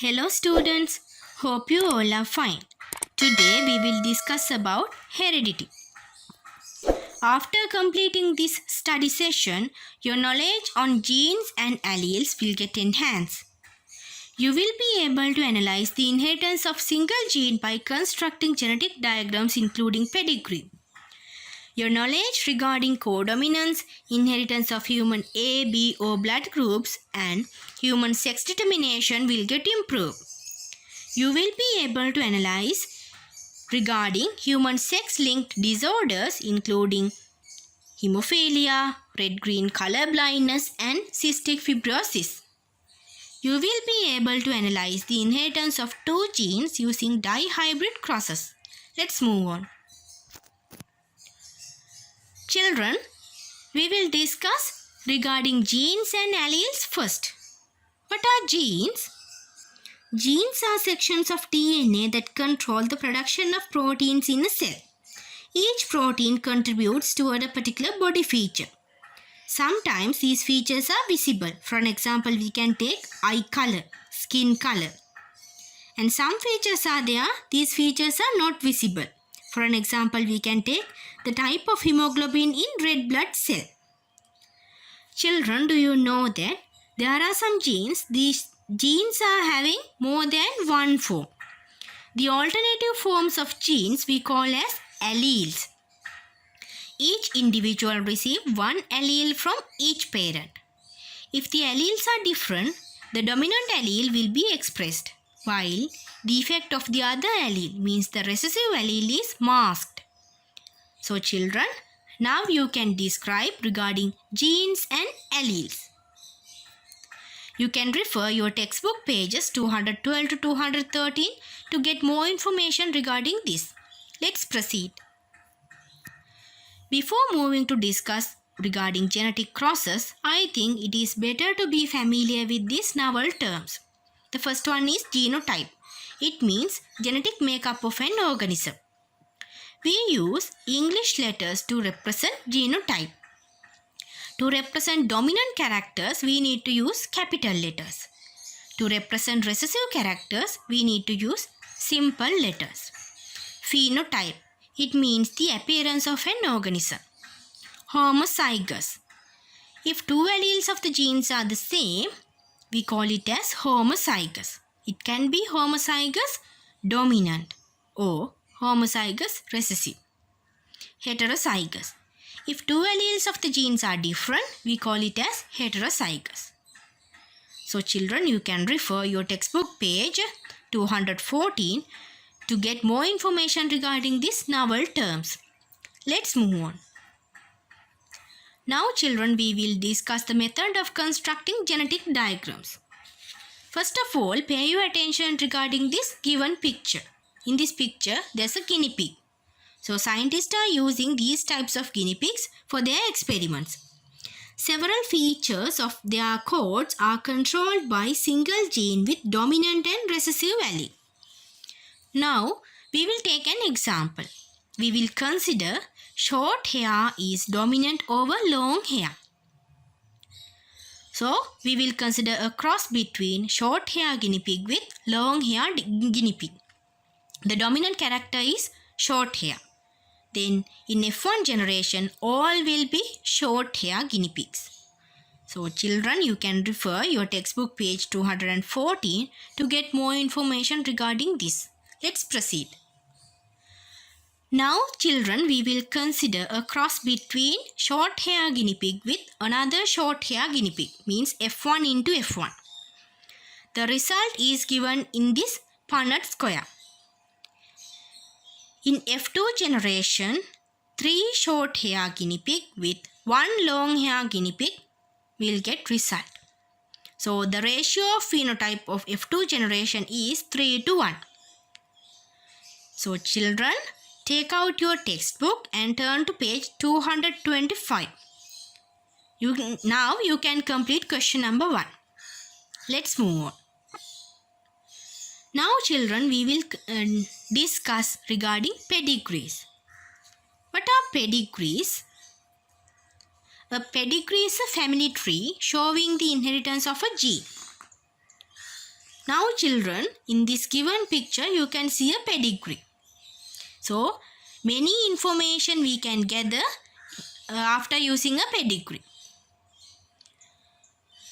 Hello students, hope you all are fine. Today we will discuss about heredity. After completing this study session, your knowledge on genes and alleles will get enhanced. You will be able to analyze the inheritance of single gene by constructing genetic diagrams including pedigree. Your knowledge regarding codominance, inheritance of human A, B, O blood groups and human sex determination will get improved. You will be able to analyze regarding human sex-linked disorders including hemophilia, red-green color blindness and cystic fibrosis. You will be able to analyze the inheritance of two genes using dihybrid crosses. Let's move on. Children, we will discuss regarding genes and alleles first. What are genes? Genes are sections of DNA that control the production of proteins in a cell. Each protein contributes toward a particular body feature. Sometimes these features are visible. For an example, we can take eye color, skin color. And some features are there, these features are not visible. For an example, we can take the type of hemoglobin in red blood cell. Children, do you know that there are some genes, these genes are having more than one form. The alternative forms of genes we call as alleles. Each individual receives one allele from each parent. If the alleles are different, the dominant allele will be expressed, while defect of the other allele means the recessive allele is masked. So children, now you can describe regarding genes and alleles. You can refer your textbook pages 212 to 213 to get more information regarding this. Let's proceed. Before moving to discuss regarding genetic crosses, I think it is better to be familiar with these novel terms. The first one is genotype. It means genetic makeup of an organism. We use English letters to represent genotype. To represent dominant characters, we need to use capital letters. To represent recessive characters, we need to use simple letters. Phenotype. It means the appearance of an organism. Homozygous. If two alleles of the genes are the same, we call it as homozygous. It can be homozygous dominant or homozygous recessive. Heterozygous. If two alleles of the genes are different, we call it as heterozygous. So children, you can refer your textbook page 214 to get more information regarding these novel terms. Let's move on. Now children, we will discuss the method of constructing genetic diagrams. First of all, pay your attention regarding this given picture. In this picture, there's a guinea pig. So scientists are using these types of guinea pigs for their experiments. Several features of their coats are controlled by single gene with dominant and recessive allele. Now, we will take an example. We will consider short hair is dominant over long hair. So, we will consider a cross between short hair guinea pig with long hair guinea pig. The dominant character is short hair. Then, in F1 generation, all will be short hair guinea pigs. So, children, you can refer your textbook page 214 to get more information regarding this. Let's proceed. Now, children, we will consider a cross between short hair guinea pig with another short hair guinea pig, means F1 into F1. The result is given in this Punnett square. In F2 generation, 3 short hair guinea pig with 1 long hair guinea pig will get result. So, the ratio of phenotype of F2 generation is 3:1. So, children, take out your textbook and turn to page 225. Now you can complete question number 1. Let's move on. Now children, we will discuss regarding pedigrees. What are pedigrees? A pedigree is a family tree showing the inheritance of a gene. Now children, in this given picture you can see a pedigree. So many information we can gather after using a pedigree.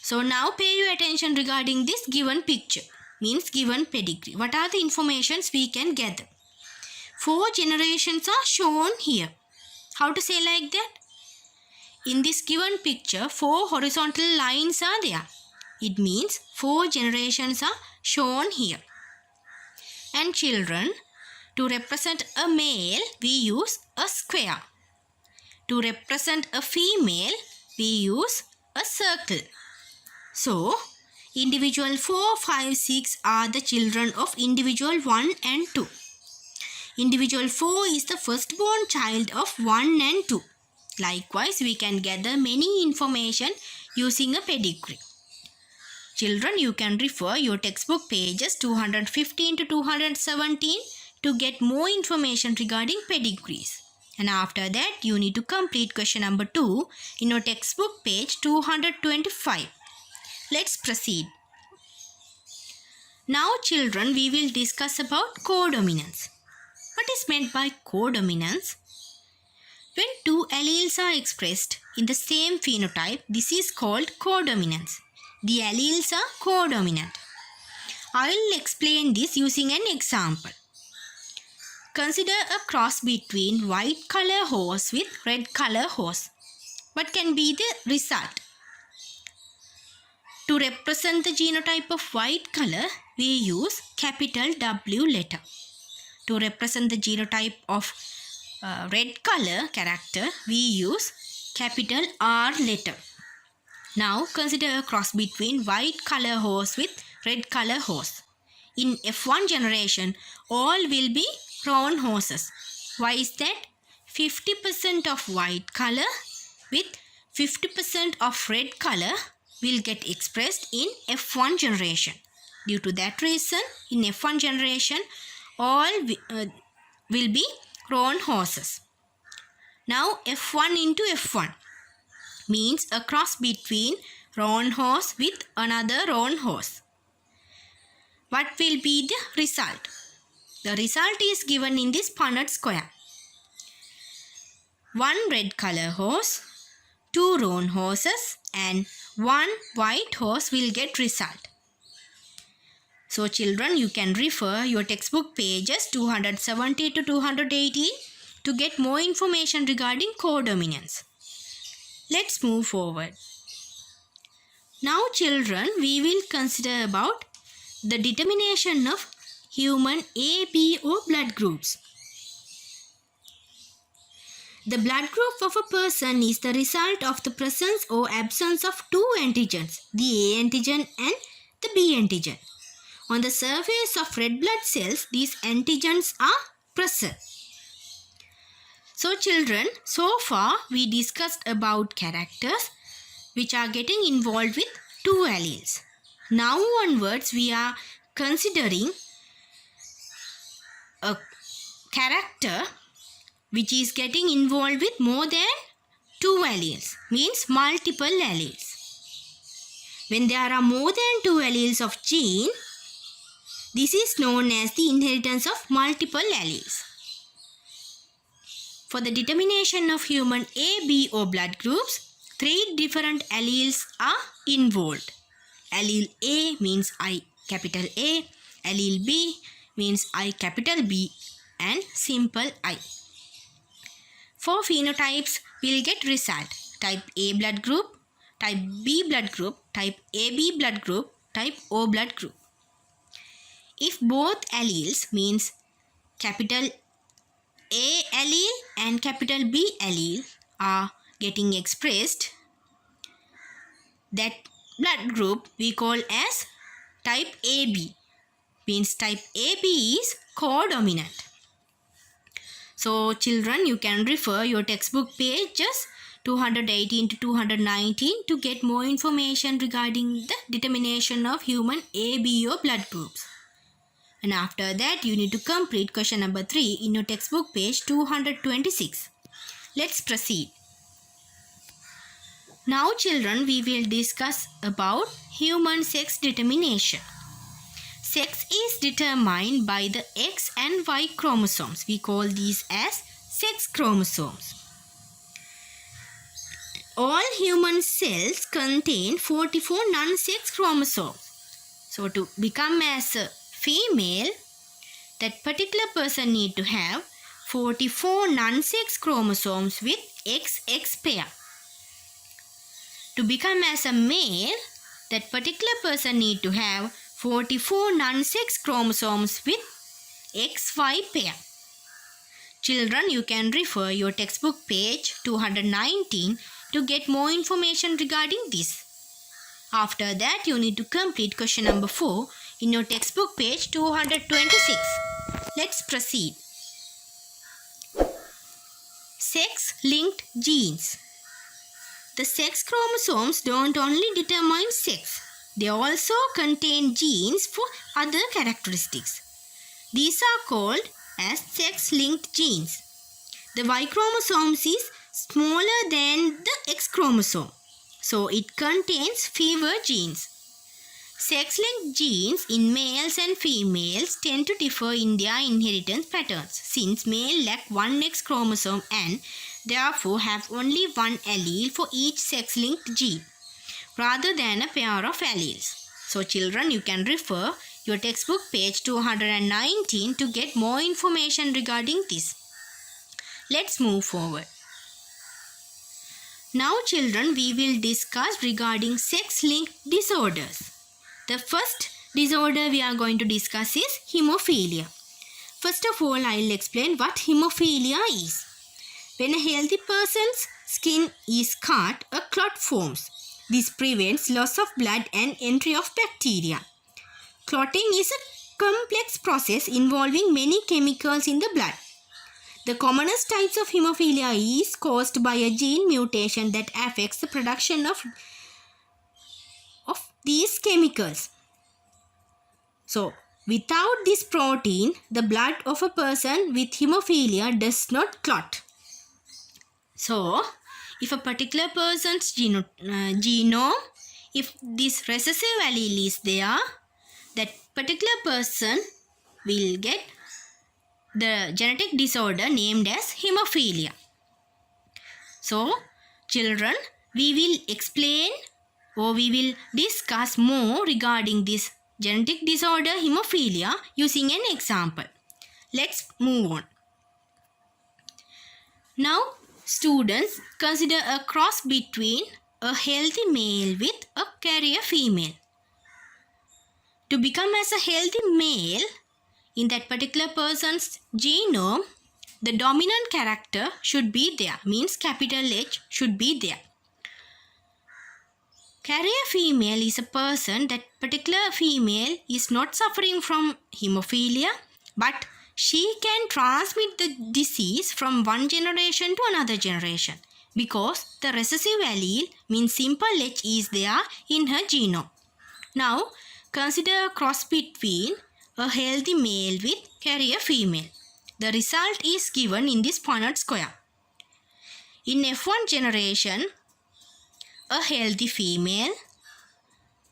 So now pay your attention regarding this given picture, means given pedigree. What are the informations we can gather? 4 generations are shown here. How to say like that? In this given picture, 4 horizontal lines are there. It means 4 generations are shown here. And children, to represent a male, we use a square. To represent a female, we use a circle. So, individual 4, 5, 6 are the children of individual 1 and 2. Individual 4 is the firstborn child of 1 and 2. Likewise, we can gather many information using a pedigree. Children, you can refer your textbook pages 215 to 217 to get more information regarding pedigrees. And after that, you need to complete question number 2 in your textbook page 225. Let's proceed. Now children, we will discuss about codominance. What is meant by codominance? When 2 alleles are expressed in the same phenotype, this is called codominance. The alleles are codominant. I will explain this using an example. Consider a cross between white color horse with red color horse. What can be the result? To represent the genotype of white color, we use capital W letter. To represent the genotype of red color character, we use capital R letter. Now consider a cross between white color horse with red color horse. In F1 generation, all will be roan horses. Why is that? 50% of white color with 50% of red color will get expressed in F1 generation. Due to that reason, in F1 generation, all will be roan horses. Now F1 into F1 means a cross between roan horse with another roan horse. What will be the result? The result is given in this Punnett square. 1 red color horse, 2 roan horses and 1 white horse will get result. So children, you can refer your textbook pages 270 to 218 to get more information regarding codominance. Let's move forward. Now children, we will consider about the determination of human A, B or blood groups. The blood group of a person is the result of the presence or absence of 2 antigens, the A antigen and the B antigen. On the surface of red blood cells, these antigens are present. So children, so far we discussed about characters which are getting involved with 2 alleles. Now onwards we are considering a character which is getting involved with more than 2 alleles, means multiple alleles. When there are more than 2 alleles of gene, this is known as the inheritance of multiple alleles. For the determination of human A, B or blood groups, 3 different alleles are involved. Allele A means I capital A, allele B means I capital B and simple I. 4 phenotypes will get result: type A blood group, type B blood group, type AB blood group, type O blood group. If both alleles means capital A allele and capital B allele are getting expressed, that blood group we call as type AB, means type AB is codominant. So children, you can refer your textbook pages 218 to 219 to get more information regarding the determination of human A, B or blood groups. And after that, you need to complete question number 3 in your textbook page 226. Let's proceed. Now children, we will discuss about human sex determination. Sex is determined by the X and Y chromosomes. We call these as sex chromosomes. All human cells contain 44 non-sex chromosomes. So to become as a female, that particular person need to have 44 non-sex chromosomes with XX pair. To become as a male, that particular person need to have 44 non-sex chromosomes with XY pair. Children, you can refer your textbook page 219 to get more information regarding this. After that, you need to complete question number 4 in your textbook page 226. Let's proceed. Sex-linked genes. The sex chromosomes don't only determine sex, they also contain genes for other characteristics. These are called as sex-linked genes. The Y chromosome is smaller than the X chromosome, so it contains fewer genes. Sex-linked genes in males and females tend to differ in their inheritance patterns, since male lack one X chromosome and therefore have only one allele for each sex-linked gene, rather than a pair of alleles. So children, you can refer your textbook page 219 to get more information regarding this. Let's move forward. Now children, we will discuss regarding sex-linked disorders. The first disorder we are going to discuss is hemophilia. First of all, I will explain what hemophilia is. When a healthy person's skin is cut, a clot forms. This prevents loss of blood and entry of bacteria. Clotting is a complex process involving many chemicals in the blood. The commonest types of hemophilia is caused by a gene mutation that affects the production of these chemicals. So, without this protein, the blood of a person with hemophilia does not clot. So, if a particular person's genome, if this recessive allele is there, that particular person will get the genetic disorder named as hemophilia. So, children, we will explain or we will discuss more regarding this genetic disorder hemophilia using an example. Let's move on. Now, students, consider a cross between a healthy male with a carrier female. To become as a healthy male, in that particular person's genome, the dominant character should be there, means capital H should be there. Carrier female is a person, that particular female is not suffering from hemophilia, but she can transmit the disease from one generation to another generation because the recessive allele, means simple H, is there in her genome. Now, consider a cross between a healthy male with carrier female. The result is given in this Punnett square. In F1 generation, a healthy female,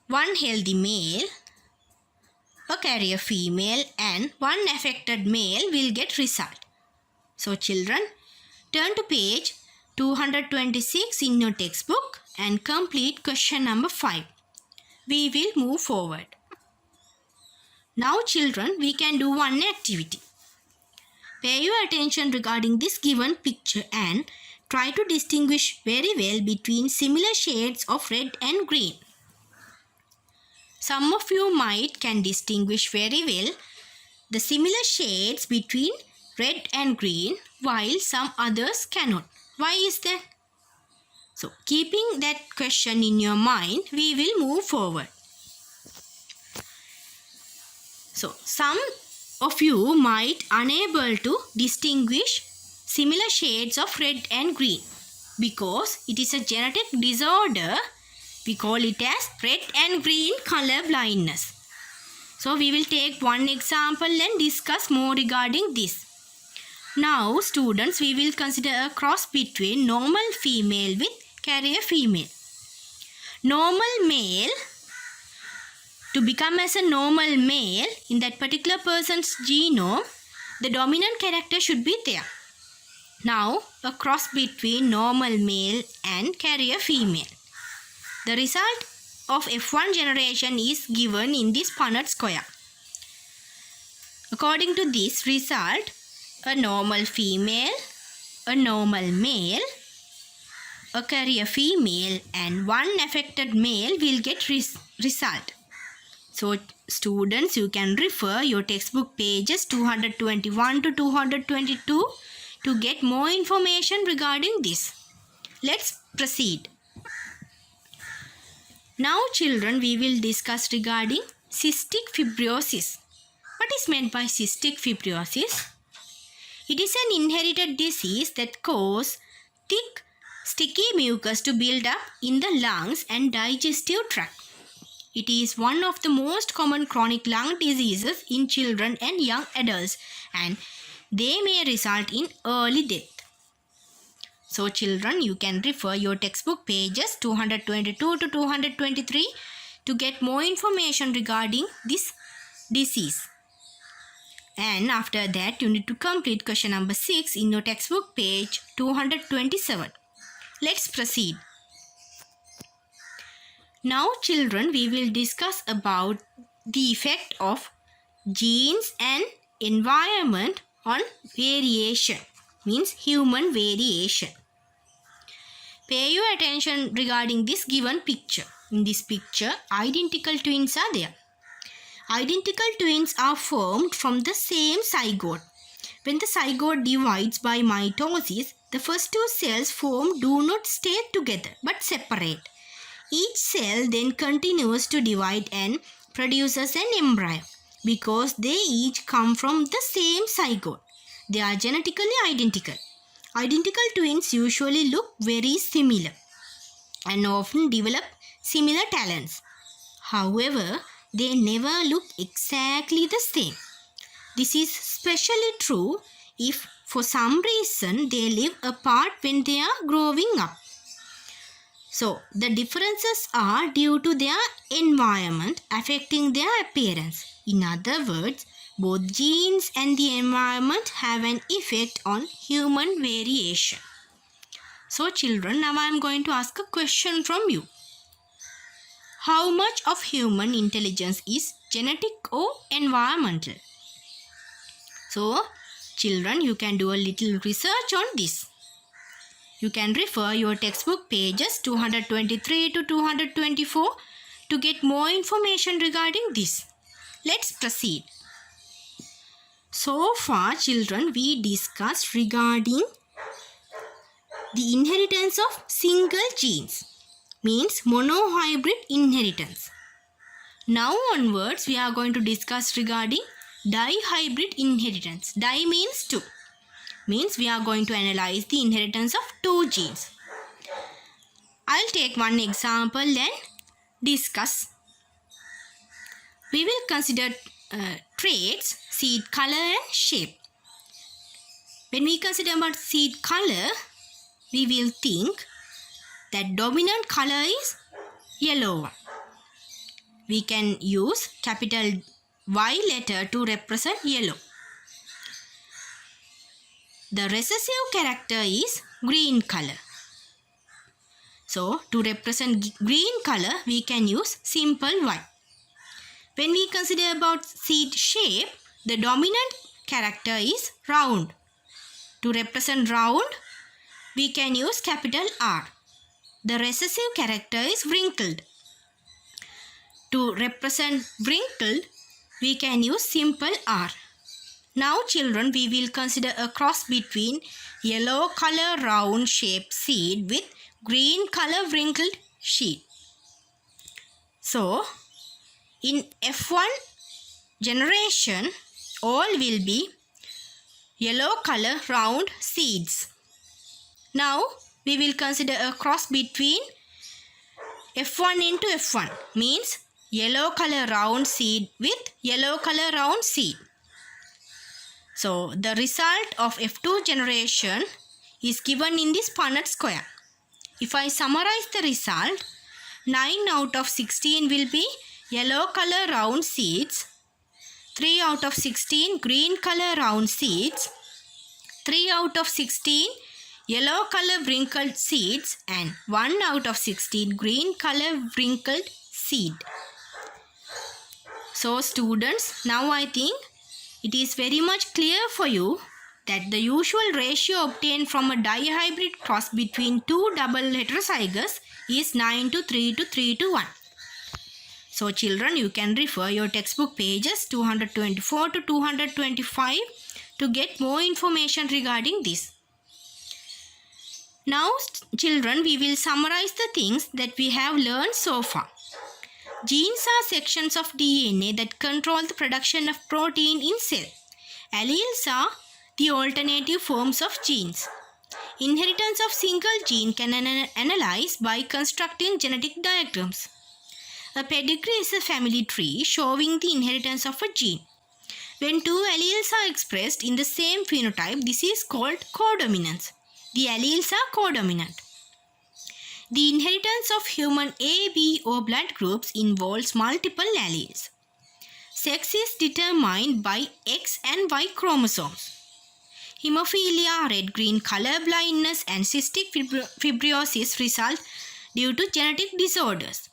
one healthy male, a carrier female and one affected male will get result. So children, turn to page 226 in your textbook and complete question number 5. We will move forward. Now children, we can do one activity. Pay your attention regarding this given picture and try to distinguish very well between similar shades of red and green. Some of you can distinguish very well the similar shades between red and green, while some others cannot. Why is that? So, keeping that question in your mind, we will move forward. So, some of you might unable to distinguish similar shades of red and green because it is a genetic disorder. We call it as red and green color blindness. So, we will take one example and discuss more regarding this. Now, students, we will consider a cross between normal female with carrier female. Normal male To become as a normal male in that particular person's genome, the dominant character should be there. Now, a cross between normal male and carrier female. The result of F1 generation is given in this Punnett square. According to this result, a normal female, a normal male, a carrier female and one affected male will get result. So students, you can refer your textbook pages 221 to 222 to get more information regarding this. Let's proceed. Now children, we will discuss regarding cystic fibrosis. What is meant by cystic fibrosis? It is an inherited disease that causes thick, sticky mucus to build up in the lungs and digestive tract. It is one of the most common chronic lung diseases in children and young adults, and they may result in early death. So children, you can refer your textbook pages 222 to 223 to get more information regarding this disease. And after that, you need to complete question number 6 in your textbook page 227. Let's proceed. Now children, we will discuss about the effect of genes and environment on variation, means human variation. Pay your attention regarding this given picture. In this picture, identical twins are there. Identical twins are formed from the same zygote. When the zygote divides by mitosis, the first two cells formed do not stay together but separate. Each cell then continues to divide and produces an embryo because they each come from the same zygote. They are genetically identical. Identical twins usually look very similar and often develop similar talents. However, they never look exactly the same. This is especially true if for some reason they live apart when they are growing up. So, the differences are due to their environment affecting their appearance. In other words, both genes and the environment have an effect on human variation. So children, now I am going to ask a question from you. How much of human intelligence is genetic or environmental? So children, you can do a little research on this. You can refer your textbook pages 223 to 224 to get more information regarding this. Let's proceed. So far children, we discussed regarding the inheritance of single genes, means monohybrid inheritance. Now onwards we are going to discuss regarding dihybrid inheritance. Di means two, means we are going to analyze the inheritance of two genes. I'll take one example and discuss. We will consider traits, seed color and shape. When we consider about seed color, we will think that dominant color is yellow one. We can use capital Y letter to represent yellow. The recessive character is green color. So, to represent green color, we can use simple Y. When we consider about seed shape, the dominant character is round. To represent round, we can use capital R. The recessive character is wrinkled. To represent wrinkled, we can use simple R. Now children, we will consider a cross between yellow color round shaped seed with green color wrinkled seed. So, in F1 generation, all will be yellow color round seeds. Now, we will consider a cross between F1 into F1, means yellow color round seed with yellow color round seed. So, the result of F2 generation is given in this Punnett square. If I summarize the result, 9 out of 16 will be yellow color round seeds, 3 out of 16 green color round seeds, 3 out of 16 yellow color wrinkled seeds, and 1 out of 16 green color wrinkled seed. So students, now I think it is very much clear for you that the usual ratio obtained from a dihybrid cross between two double heterozygous is 9:3 to 3:1. So children, you can refer your textbook pages 224 to 225 to get more information regarding this. Now children, we will summarize the things that we have learned so far. Genes are sections of DNA that control the production of protein in cell. Alleles are the alternative forms of genes. Inheritance of single gene can analyze by constructing genetic diagrams. A pedigree is a family tree showing the inheritance of a gene. When two alleles are expressed in the same phenotype, this is called codominance. The alleles are codominant. The inheritance of human A, B, O blood groups involves multiple alleles. Sex is determined by X and Y chromosomes. Hemophilia, red-green color blindness, and cystic fibrosis result due to genetic disorders.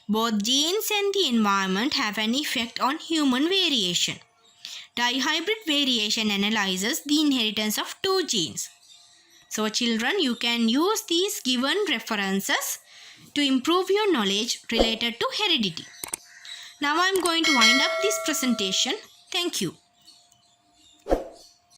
Both genes and the environment have an effect on human variation. Dihybrid variation analyzes the inheritance of two genes. So children, you can use these given references to improve your knowledge related to heredity. Now I am going to wind up this presentation. Thank you.